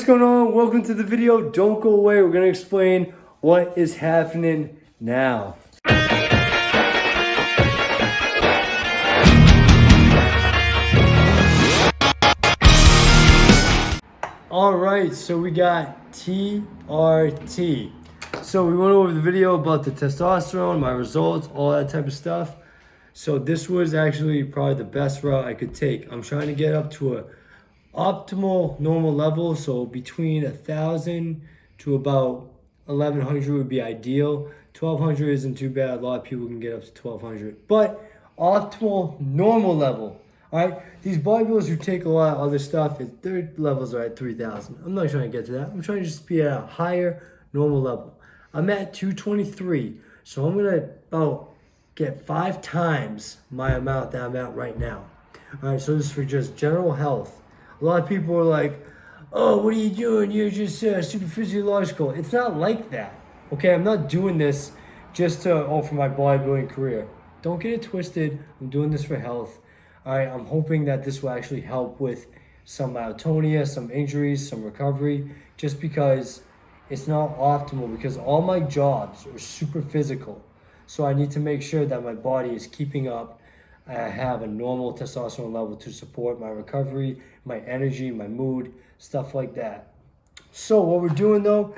what's going on? Welcome to the video. Don't go away. We're going to explain what is happening now. All right, so we got TRT. So we went over the video about the testosterone, my results, all that type of stuff. So this was actually probably the best route I could take. I'm trying to get up to a optimal normal level, so between 1,000 to about 1,100 would be ideal. 1,200 isn't too bad. A lot of people can get up to 1,200, but optimal normal level. All right, these bodybuilders who take a lot of other stuff, their levels are at 3,000. I'm not trying to get to that. I'm trying to just be at a higher normal level. I'm at 223, so I'm gonna about get 5 times my amount that I'm at right now. All right, so this is for just general health. A lot of people are like, oh, what are you doing? You're just super physiological. It's not like that, okay? I'm not doing this just for my bodybuilding career. Don't get it twisted. I'm doing this for health. All right, I'm hoping that this will actually help with some myotonia, some injuries, some recovery, just because it's not optimal, because all my jobs are super physical. So I need to make sure that my body is keeping up. I have a normal testosterone level to support my recovery, my energy, my mood, stuff like that. So what we're doing though,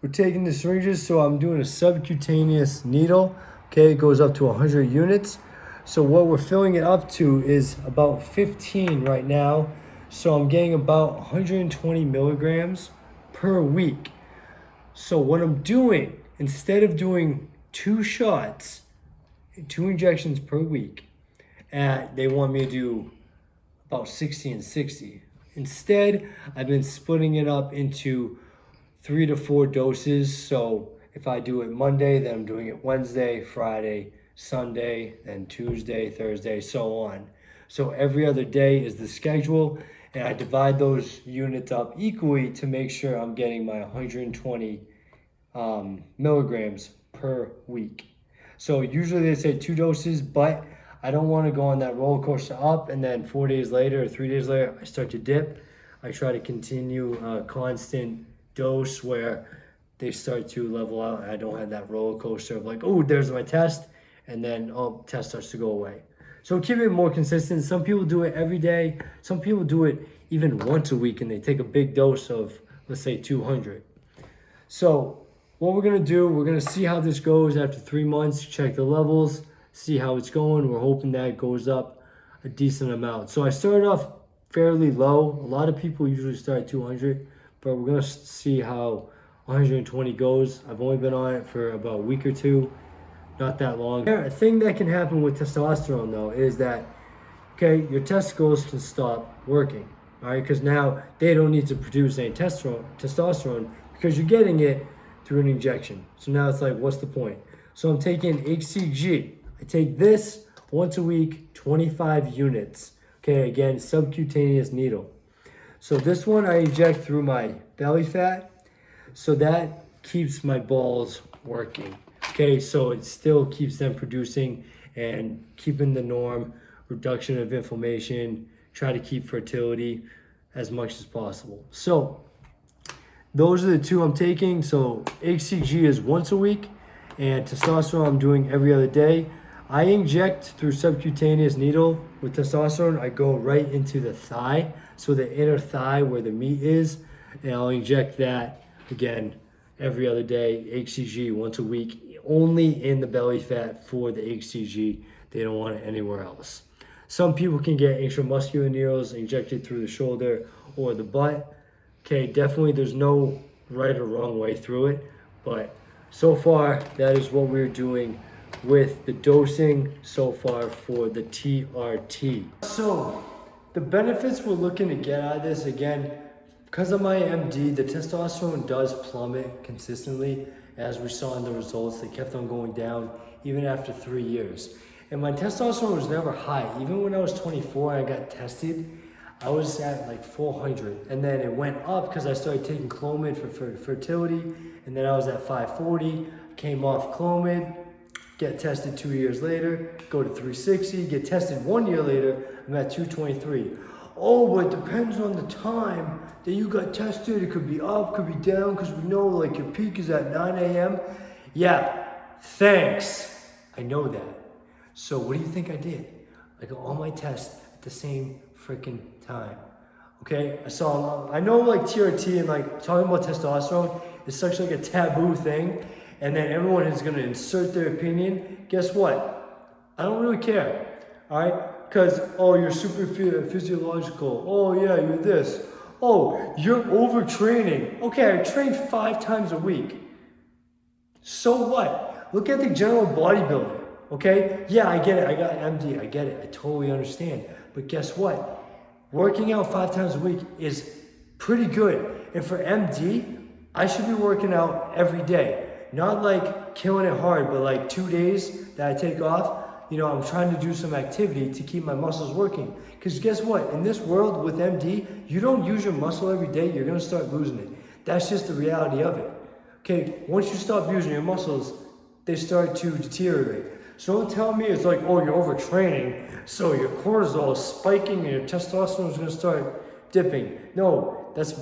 we're taking the syringes. So I'm doing a subcutaneous needle. Okay, it goes up to 100 units. So what we're filling it up to is about 15 right now. So I'm getting about 120 milligrams per week. So what I'm doing, instead of doing 2 shots, 2 injections per week, they want me to do about 60 and 60. Instead, I've been splitting it up into 3 to 4 doses. So if I do it Monday, then I'm doing it Wednesday, Friday, Sunday, then Tuesday, Thursday, so on. So every other day is the schedule, and I divide those units up equally to make sure I'm getting my 120 milligrams per week. So usually they say 2 doses, but I don't want to go on that roller coaster up and then 4 days later or 3 days later, I start to dip. I try to continue a constant dose where they start to level out. I don't have that roller coaster of like, oh, there's my test, and then, oh, test starts to go away. So keep it more consistent. Some people do it every day. Some people do it even once a week, and they take a big dose of, let's say, 200. So what we're going to do, we're going to see how this goes after 3 months, check the levels, see how it's going. We're hoping that it goes up a decent amount. So I started off fairly low. A lot of people usually start at 200, but we're going to see how 120 goes. I've only been on it for about a week or 2, not that long. A thing that can happen with testosterone though is that, okay, your testicles can stop working, all right, because now they don't need to produce any testosterone because you're getting it through an injection. So now it's like, what's the point? So I'm taking HCG. I take this once a week, 25 units. Okay, again, subcutaneous needle. So this one I inject through my belly fat, so that keeps my balls working. Okay, so it still keeps them producing and keeping the norm, reduction of inflammation, try to keep fertility as much as possible. So those are the 2 I'm taking. So HCG is once a week, and testosterone I'm doing every other day. I inject through subcutaneous needle with testosterone. I go right into the thigh, so the inner thigh where the meat is, and I'll inject that again every other day. HCG once a week, only in the belly fat for the HCG. They don't want it anywhere else. Some people can get intramuscular needles injected through the shoulder or the butt. Okay, definitely there's no right or wrong way through it, but so far that is what we're doing with the dosing so far for the TRT. So the benefits we're looking to get out of this, again, because of my MD, the testosterone does plummet consistently. As we saw in the results, they kept on going down even after 3 years. And my testosterone was never high. Even when I was 24 and I got tested, I was at like 400. And then it went up because I started taking Clomid for fertility. And then I was at 540, came off Clomid, get tested 2 years later, go to 360, get tested 1 year later, I'm at 223. oh, but it depends on the time that you got tested. It could be up, could be down, because we know like your peak is at 9 a.m. Yeah, thanks. I know that. So what do you think I did? I got all my tests at the same freaking time. Okay, I know like TRT and like talking about testosterone is such like a taboo thing, and then everyone is gonna insert their opinion. Guess what? I don't really care, all right? Because, oh, you're super physiological. Oh yeah, you're this. Oh, you're overtraining. Okay, I train 5 times a week. So what? Look at the general bodybuilder, okay? Yeah, I get it, I got MD, I get it, I totally understand. But guess what? Working out 5 times a week is pretty good. And for MD, I should be working out every day. Not like killing it hard, but like 2 days that I take off, you know, I'm trying to do some activity to keep my muscles working. Because guess what? In this world with MD, you don't use your muscle every day, you're gonna start losing it. That's just the reality of it. Okay, once you stop using your muscles, they start to deteriorate. So don't tell me it's like, oh, you're overtraining, so your cortisol is spiking and your testosterone is gonna start dipping. No, that's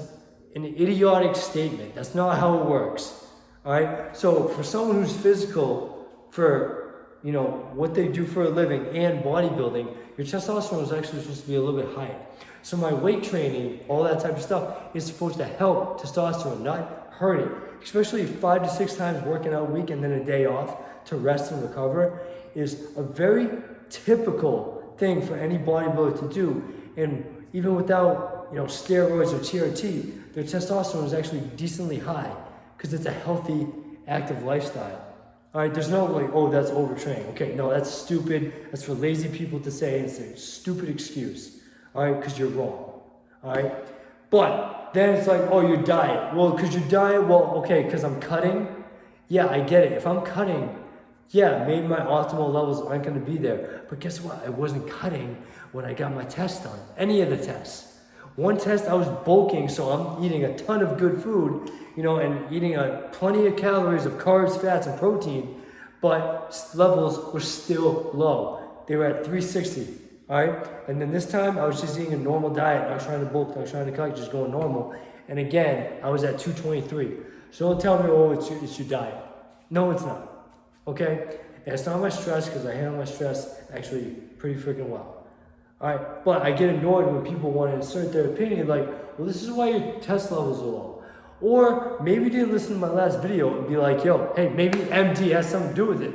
an idiotic statement. That's not how it works, all right? So for someone who's physical, for, you know, what they do for a living and bodybuilding, your testosterone is actually supposed to be a little bit higher. So my weight training, all that type of stuff is supposed to help testosterone, not hurt it. Especially 5 to 6 times working out a week and then a day off to rest and recover is a very typical thing for any bodybuilder to do. And even without, you know, steroids or TRT, their testosterone is actually decently high because it's a healthy, active lifestyle. All right, there's no like, oh, that's overtraining. Okay, no, that's stupid. That's for lazy people to say. It's a stupid excuse. All right, because you're wrong. All right, but then it's like, oh, your diet. Well, because your diet, well, okay, because I'm cutting. Yeah, I get it. If I'm cutting, yeah, maybe my optimal levels aren't going to be there. But guess what? I wasn't cutting when I got my test done. Any of the tests. One test, I was bulking, so I'm eating a ton of good food, you know, and eating plenty of calories of carbs, fats, and protein, but levels were still low. They were at 360, all right? And then this time, I was just eating a normal diet, not trying to bulk, not trying to cut, just going normal. And again, I was at 223. So don't tell me, oh, it's your diet. No, it's not, okay? And it's not my stress, because I handle my stress actually pretty freaking well. All right, but I get annoyed when people want to insert their opinion like, well, this is why your test levels are low. Or maybe you didn't listen to my last video and be like, yo, hey, maybe MD has something to do with it.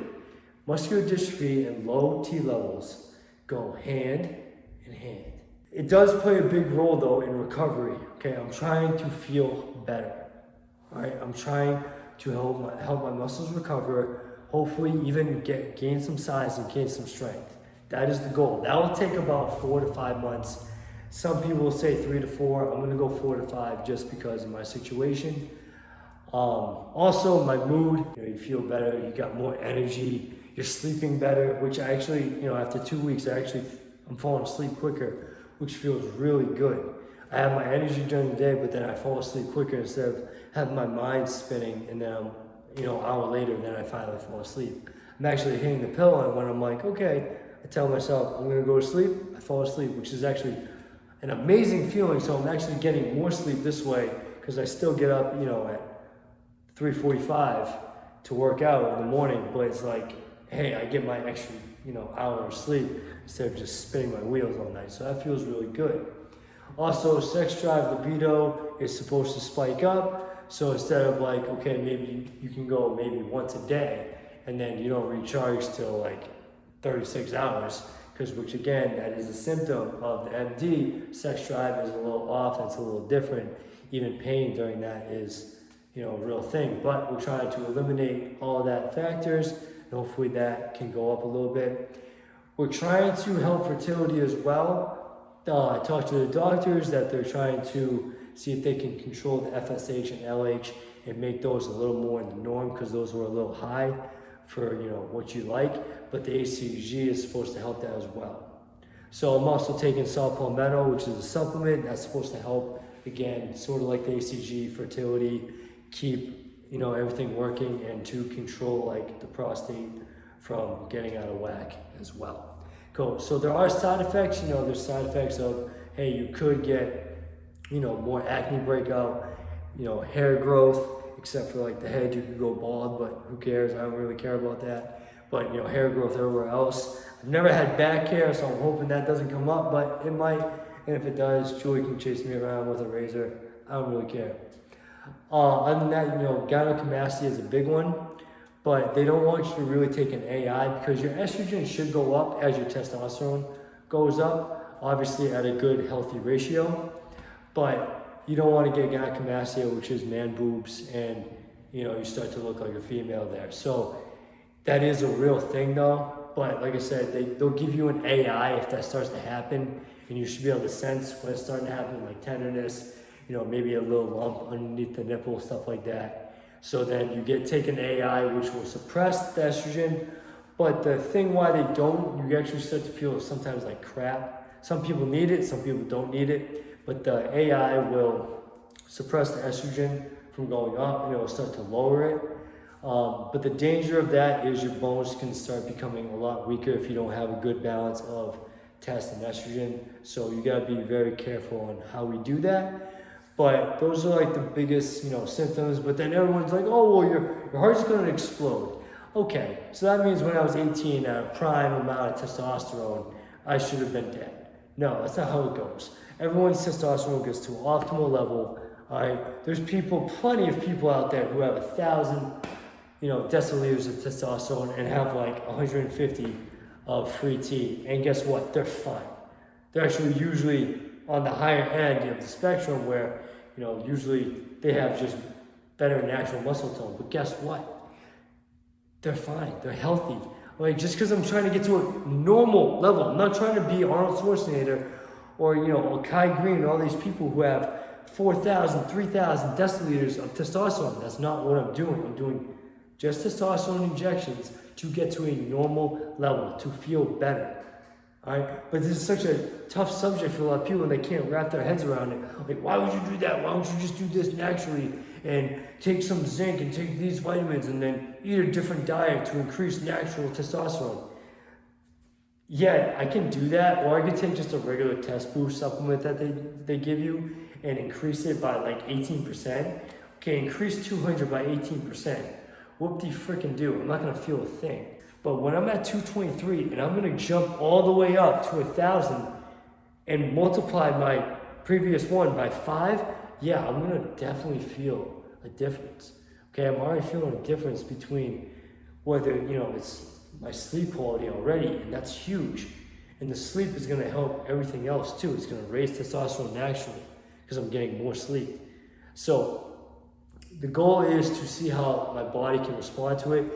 Muscular dystrophy and low T levels go hand in hand. It does play a big role though in recovery, okay? I'm trying to feel better, all right? I'm trying to help my muscles recover, hopefully even gain some size and gain some strength. That is the goal. That will take about 4 to 5 months. Some people will say 3 to 4. I'm gonna go 4 to 5 just because of my situation. Also my mood, you know, you feel better, you got more energy, you're sleeping better, which I actually, you know, after 2 weeks, I'm falling asleep quicker, which feels really good. I have my energy during the day, but then I fall asleep quicker instead of having my mind spinning, and then, you know, an hour later, then I finally fall asleep. I'm actually hitting the pillow, and when I'm like, okay, I tell myself I'm gonna go to sleep, I fall asleep, which is actually an amazing feeling. So I'm actually getting more sleep this way because I still get up, you know, at 3:45 to work out in the morning, but it's like, hey, I get my extra, you know, hour of sleep instead of just spinning my wheels all night. So that feels really good. Also, sex drive, libido is supposed to spike up. So instead of like, okay, maybe you can go maybe once a day and then you don't recharge till like 36 hours, which again, that is a symptom of the MD. Sex drive is a little off, it's a little different. Even pain during that is, you know, a real thing. But we're trying to eliminate all of that factors, and hopefully that can go up a little bit. We're trying to help fertility as well. I talked to the doctors that they're trying to see if they can control the FSH and LH and make those a little more in the norm, because those were a little high for, you know, what you like, but the HCG is supposed to help that as well. So I'm also taking saw palmetto, which is a supplement that's supposed to help, again, sort of like the HCG, fertility, keep, you know, everything working, and to control like the prostate from getting out of whack as well. Cool. So there are side effects, you know, there's side effects of hey, you could get, more acne breakout, hair growth, except for like the head, you could go bald, but who cares? I don't really care about that. But hair growth everywhere else. I've never had back hair, so I'm hoping that doesn't come up, but it might. And if it does, Julie can chase me around with a razor. I don't really care. Other than that, gynecomastia is a big one, but they don't want you to really take an AI because your estrogen should go up as your testosterone goes up, obviously at a good healthy ratio, but you don't want to get gynecomastia, which is man boobs, and you start to look like a female there. So that is a real thing though, but like I said, they'll give you an AI if that starts to happen, and you should be able to sense when it's starting to happen, like tenderness, maybe a little lump underneath the nipple, stuff like that. So then you take an AI, which will suppress the estrogen. But the thing why they don't, you actually start to feel sometimes like crap. Some people need it, some people don't need it. But the AI will suppress the estrogen from going up, and it will start to lower it. But the danger of that is your bones can start becoming a lot weaker if you don't have a good balance of test and estrogen. So you gotta be very careful on how we do that. But those are like the biggest, symptoms. But then everyone's like, oh, well, your heart's gonna explode. Okay, so that means when I was 18 at a prime amount of testosterone, I should have been dead. No, that's not how it goes. Everyone's testosterone gets to an optimal level. All right, there's plenty of people out there who have 1,000, deciliters of testosterone and have like 150 of free T. And guess what? They're fine. They're actually usually on the higher end of the spectrum where, usually they have just better natural muscle tone. But guess what? They're fine. They're healthy. Like, just because I'm trying to get to a normal level, I'm not trying to be Arnold Schwarzenegger or, or Kai Green, all these people who have 4,000, 3,000 deciliters of testosterone. That's not what I'm doing. I'm doing just testosterone injections to get to a normal level, to feel better. All right, but this is such a tough subject for a lot of people, and they can't wrap their heads around it. Like, why would you do that? Why don't you just do this naturally and take some zinc and take these vitamins and then eat a different diet to increase natural testosterone? Yeah, I can do that, or I could take just a regular test boost supplement that they give you and increase it by like 18%. Okay, increase 200 by 18%. Whoop-de-frickin' do. I'm not gonna feel a thing. But when I'm at 223 and I'm gonna jump all the way up to 1,000 and multiply my previous one by 5, yeah, I'm gonna definitely feel a difference. Okay, I'm already feeling a difference between whether, it's my sleep quality already, and that's huge. And the sleep is gonna help everything else too. It's gonna raise testosterone naturally because I'm getting more sleep. So the goal is to see how my body can respond to it.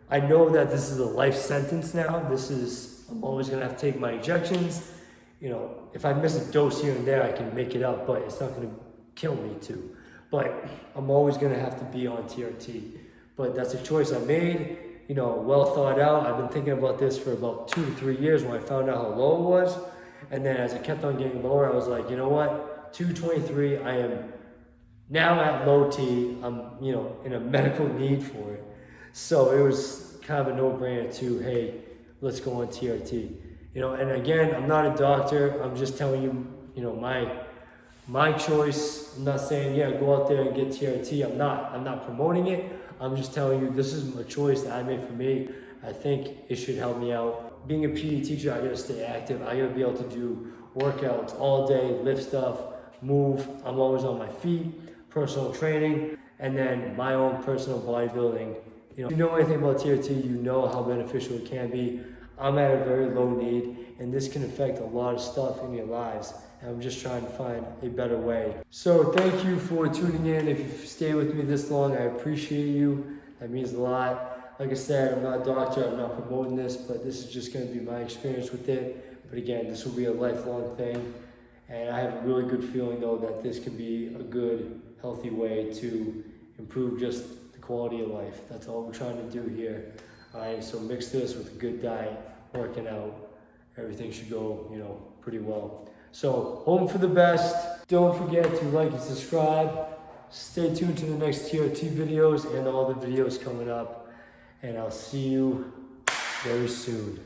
I know that this is a life sentence now. I'm always gonna have to take my injections. If I miss a dose here and there, I can make it up, but it's not gonna kill me too. But I'm always gonna have to be on TRT. But that's a choice I made, well thought out. I've been thinking about this for about 2 to 3 years when I found out how low it was. And then as it kept on getting lower, I was like, you know what? 223, I am now at low T. I'm, in a medical need for it. So it was kind of a no-brainer too, hey, let's go on TRT. And again, I'm not a doctor. I'm just telling you, my choice. I'm not saying, yeah, go out there and get TRT. I'm not promoting it. I'm just telling you, this is a choice that I made for me. I think it should help me out. Being a PE teacher, I gotta stay active. I gotta be able to do workouts all day, lift stuff, move. I'm always on my feet, personal training, and then my own personal bodybuilding. If you know anything about TRT, you know how beneficial it can be. I'm at a very low need, and this can affect a lot of stuff in your lives. And I'm just trying to find a better way. So thank you for tuning in. If you've stayed with me this long, I appreciate you. That means a lot. Like I said, I'm not a doctor, I'm not promoting this, but this is just gonna be my experience with it. But again, this will be a lifelong thing. And I have a really good feeling though that this can be a good, healthy way to improve just quality of life. That's all we're trying to do here. All right, so mix this with a good diet, working out, everything should go, pretty well. So hoping for the best. Don't forget to like and subscribe. Stay tuned to the next TRT videos and all the videos coming up. And I'll see you very soon.